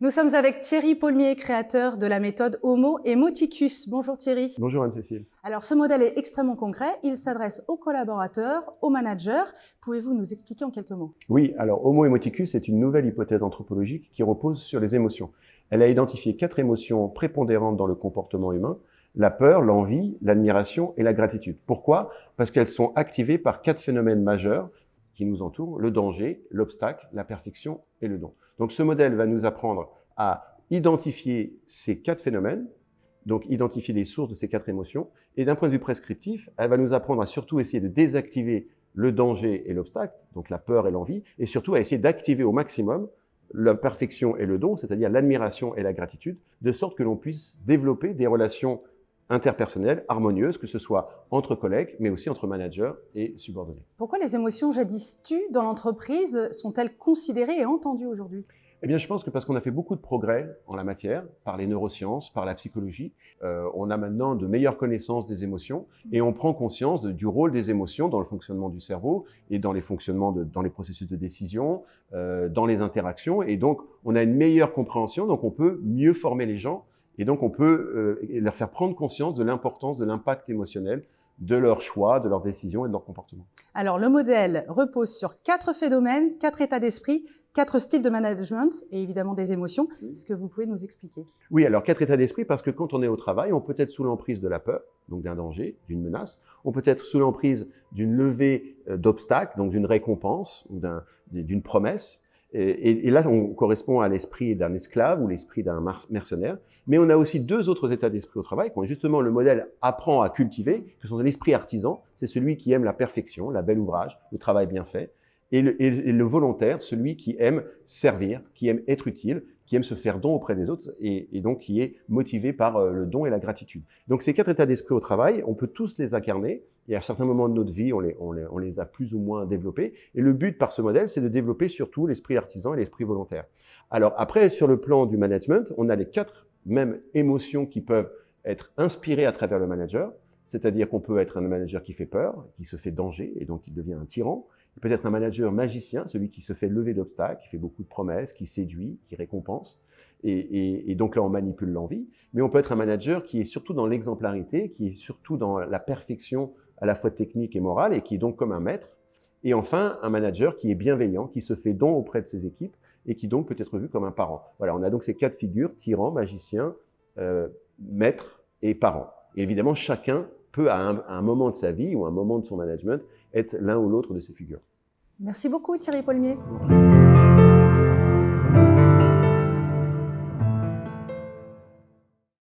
Nous sommes avec Thierry Paulmier, créateur de la méthode Homo Emoticus. Bonjour Thierry. Bonjour Anne-Cécile. Alors ce modèle est extrêmement concret, il s'adresse aux collaborateurs, aux managers. Pouvez-vous nous expliquer en quelques mots? Oui, alors Homo Emoticus est une nouvelle hypothèse anthropologique qui repose sur les émotions. Elle a identifié 4 émotions prépondérantes dans le comportement humain: la peur, l'envie, l'admiration et la gratitude. Pourquoi? Parce qu'elles sont activées par 4 phénomènes majeurs qui nous entourent: le danger, l'obstacle, la perfection et le don. Donc ce modèle va nous apprendre à identifier ces 4 phénomènes, donc identifier les sources de ces 4 émotions, et d'un point de vue prescriptif, elle va nous apprendre à surtout essayer de désactiver le danger et l'obstacle, donc la peur et l'envie, et surtout à essayer d'activer au maximum la perfection et le don, c'est-à-dire l'admiration et la gratitude, de sorte que l'on puisse développer des relations interpersonnelles harmonieuses, que ce soit entre collègues, mais aussi entre managers et subordonnés. Pourquoi les émotions jadis tues dans l'entreprise sont-elles considérées et entendues aujourd'hui? Eh bien, je pense que parce qu'on a fait beaucoup de progrès en la matière, par les neurosciences, par la psychologie, on a maintenant de meilleures connaissances des émotions et on prend conscience du rôle des émotions dans le fonctionnement du cerveau et dans les fonctionnements dans les processus de décision, dans les interactions. Et donc, on a une meilleure compréhension, donc on peut mieux former les gens et donc on peut leur faire prendre conscience de l'importance de l'impact émotionnel de leurs choix, de leurs décisions et de leur comportement. Alors le modèle repose sur 4 phénomènes, 4 états d'esprit, 4 styles de management et évidemment des émotions. Est-ce que vous pouvez nous expliquer? Oui, alors 4 états d'esprit, parce que quand on est au travail, on peut être sous l'emprise de la peur, donc d'un danger, d'une menace. On peut être sous l'emprise d'une levée d'obstacles, donc d'une récompense ou d'une promesse. Et là, on correspond à l'esprit d'un esclave ou l'esprit d'un mercenaire. Mais on a aussi 2 autres états d'esprit au travail, quand justement le modèle apprend à cultiver, que sont l'esprit artisan, c'est celui qui aime la perfection, la belle ouvrage, le travail bien fait, et le volontaire, celui qui aime servir, qui aime être utile, qui aime se faire don auprès des autres, et donc qui est motivé par le don et la gratitude. Donc ces 4 états d'esprit au travail, on peut tous les incarner, et à certains moments de notre vie, on les a plus ou moins développés, et le but par ce modèle, c'est de développer surtout l'esprit artisan et l'esprit volontaire. Alors après, sur le plan du management, on a les 4 mêmes émotions qui peuvent être inspirées à travers le manager, c'est-à-dire qu'on peut être un manager qui fait peur, qui se fait danger, et donc il devient un tyran. Il peut être un manager magicien, celui qui se fait lever d'obstacles, qui fait beaucoup de promesses, qui séduit, qui récompense. Et donc là, on manipule l'envie. Mais on peut être un manager qui est surtout dans l'exemplarité, qui est surtout dans la perfection à la fois technique et morale, et qui est donc comme un maître. Et enfin, un manager qui est bienveillant, qui se fait don auprès de ses équipes, et qui donc peut être vu comme un parent. Voilà, on a donc ces 4 figures: tyran, magicien, maître et parent. Et évidemment, chacun peut, à un moment de sa vie ou à un moment de son management, être l'un ou l'autre de ces figures. Merci beaucoup Thierry Paulmier.